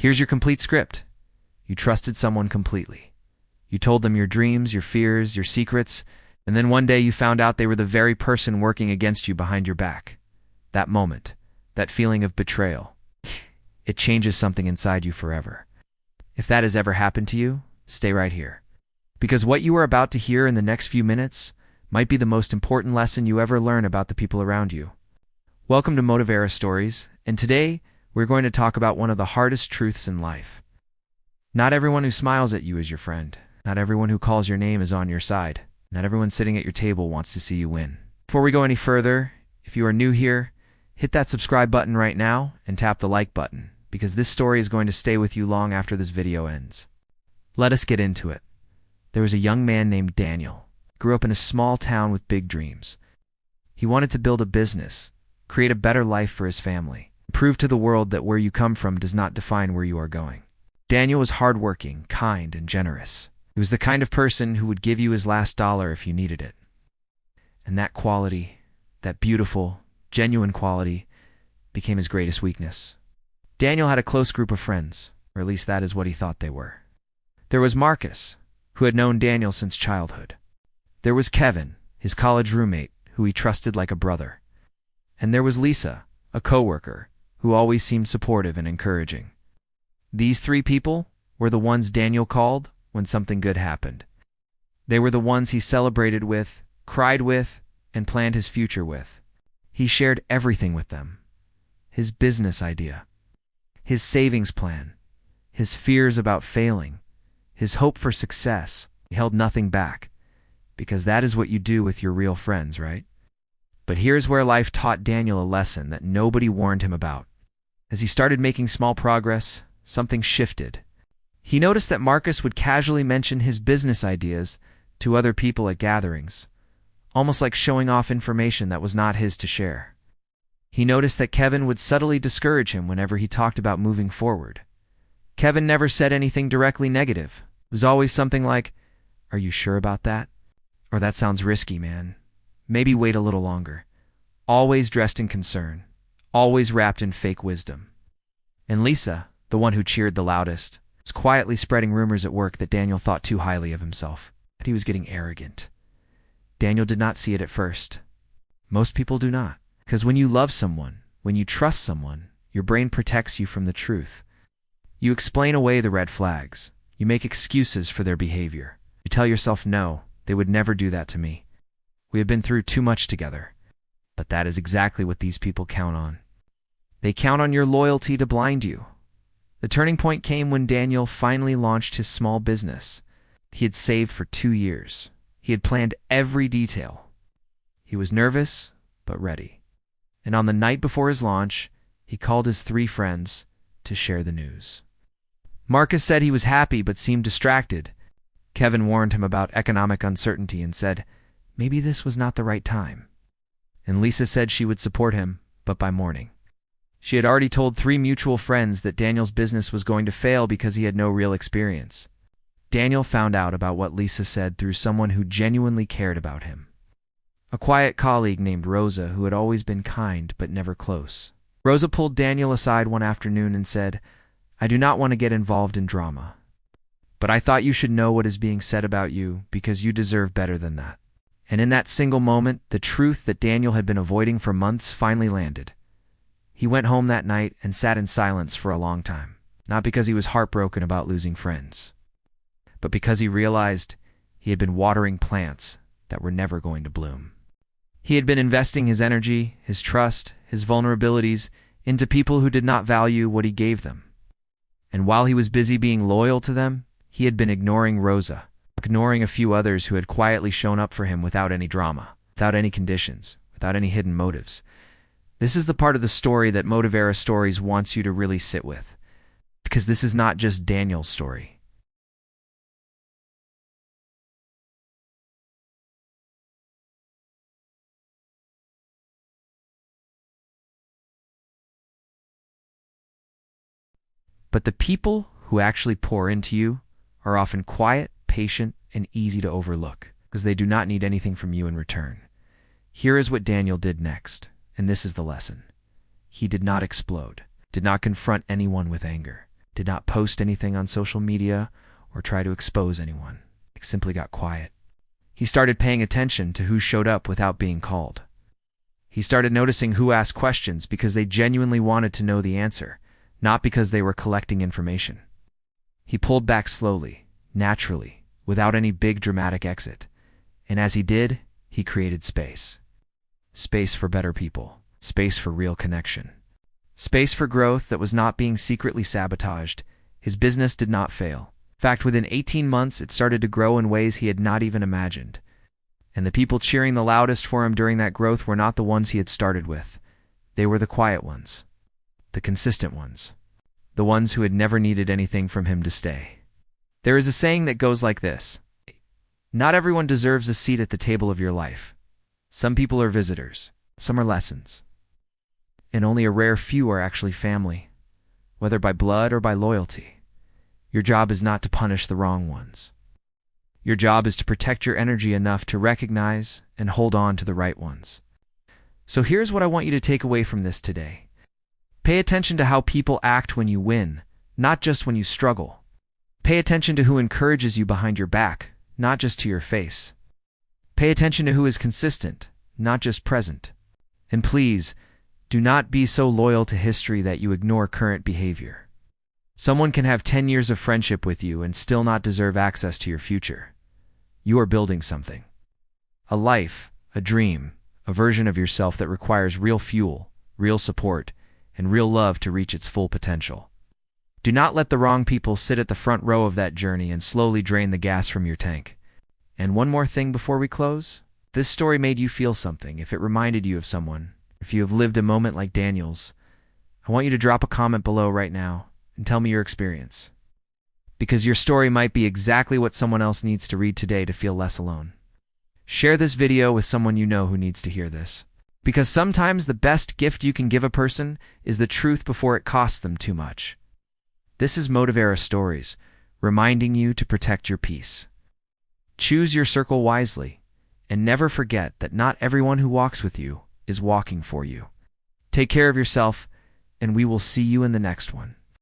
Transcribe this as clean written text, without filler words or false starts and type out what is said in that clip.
Here's your complete script. You trusted someone completely. You told them your dreams, your fears, your secrets, and then one day you found out they were the very person working against you behind your back. That moment, that feeling of betrayal, it changes something inside you forever. If that has ever happened to you, stay right here. Because what you are about to hear in the next few minutes might be the most important lesson you ever learn about the people around you. Welcome to Motivational Stories, and today we're going to talk about one of the hardest truths in life. Not everyone who smiles at you is your friend. Not everyone who calls your name is on your side. Not everyone sitting at your table wants to see you win. Before we go any further, if you are new here, hit that subscribe button right now and tap the like button, because this story is going to stay with you long after this video ends. Let us get into it. There was a young man named Daniel. Grew up in a small town with big dreams. He wanted to build a business, create a better life for his family, prove to the world that where you come from does not define where you are going. Daniel was hardworking, kind, and generous. He was the kind of person who would give you his last dollar if you needed it. And that quality, that beautiful, genuine quality, became his greatest weakness. Daniel had a close group of friends, or at least that is what he thought they were. There was Marcus, who had known Daniel since childhood. There was Kevin, his college roommate, who he trusted like a brother. And there was Lisa, a coworker, who always seemed supportive and encouraging. These three people were the ones Daniel called when something good happened. They were the ones he celebrated with, cried with, and planned his future with. He shared everything with them. His business idea, his savings plan, his fears about failing, his hope for success. He held nothing back, because that is what you do with your real friends, right? But here's where life taught Daniel a lesson that nobody warned him about. As he started making small progress, something shifted. He noticed that Marcus would casually mention his business ideas to other people at gatherings, almost like showing off information that was not his to share. He noticed that Kevin would subtly discourage him whenever he talked about moving forward. Kevin never said anything directly negative. It was always something like, "Are you sure about that?" Or, "That sounds risky, man. Maybe wait a little longer." Always dressed in concern, always wrapped in fake wisdom. And Lisa, the one who cheered the loudest, was quietly spreading rumors at work that Daniel thought too highly of himself, that he was getting arrogant. Daniel did not see it at first. Most people do not. Because when you love someone, when you trust someone, your brain protects you from the truth. You explain away the red flags. You make excuses for their behavior. You tell yourself, no, they would never do that to me. We have been through too much together. But that is exactly what these people count on. They count on your loyalty to blind you. The turning point came when Daniel finally launched his small business. He had saved for 2 years. He had planned every detail. He was nervous, but ready. And on the night before his launch, he called his 3 friends to share the news. Marcus said he was happy but seemed distracted. Kevin warned him about economic uncertainty and said, maybe this was not the right time. And Lisa said she would support him, but by morning. She had already told 3 mutual friends that Daniel's business was going to fail because he had no real experience. Daniel found out about what Lisa said through someone who genuinely cared about him. A quiet colleague named Rosa who had always been kind but never close. Rosa pulled Daniel aside one afternoon and said, I do not want to get involved in drama. But I thought you should know what is being said about you because you deserve better than that. And in that single moment, the truth that Daniel had been avoiding for months finally landed. He went home that night and sat in silence for a long time, not because he was heartbroken about losing friends, but because he realized he had been watering plants that were never going to bloom. He had been investing his energy, his trust, his vulnerabilities into people who did not value what he gave them. And while he was busy being loyal to them, he had been ignoring Rosa, ignoring a few others who had quietly shown up for him without any drama, without any conditions, without any hidden motives. This is the part of the story that Motivational Stories wants you to really sit with, because this is not just Daniel's story. But the people who actually pour into you are often quiet, patient, and easy to overlook, because they do not need anything from you in return. Here is what Daniel did next. And this is the lesson. He did not explode, did not confront anyone with anger, did not post anything on social media or try to expose anyone. He simply got quiet. He started paying attention to who showed up without being called. He started noticing who asked questions because they genuinely wanted to know the answer, not because they were collecting information. He pulled back slowly, naturally, without any big dramatic exit. And as he did, he created space. Space for better people. Space for real connection. Space for growth that was not being secretly sabotaged. His business did not fail. In fact, within 18 months, it started to grow in ways he had not even imagined. And the people cheering the loudest for him during that growth were not the ones he had started with. They were the quiet ones. The consistent ones. The ones who had never needed anything from him to stay. There is a saying that goes like this: not everyone deserves a seat at the table of your life. Some people are visitors. Some are lessons. And only a rare few are actually family, whether by blood or by loyalty. Your job is not to punish the wrong ones. Your job is to protect your energy enough to recognize and hold on to the right ones. So here's what I want you to take away from this today. Pay attention to how people act when you win, not just when you struggle. Pay attention to who encourages you behind your back, not just to your face. Pay attention to who is consistent, not just present. And please, do not be so loyal to history that you ignore current behavior. Someone can have 10 years of friendship with you and still not deserve access to your future. You are building something. A life, a dream, a version of yourself that requires real fuel, real support, and real love to reach its full potential. Do not let the wrong people sit at the front row of that journey and slowly drain the gas from your tank. And one more thing before we close. If this story made you feel something, if it reminded you of someone, if you have lived a moment like Daniel's, I want you to drop a comment below right now and tell me your experience. Because your story might be exactly what someone else needs to read today to feel less alone. Share this video with someone you know who needs to hear this. Because sometimes the best gift you can give a person is the truth before it costs them too much. This is Motivera Stories, reminding you to protect your peace. Choose your circle wisely, and never forget that not everyone who walks with you is walking for you. Take care of yourself, and we will see you in the next one.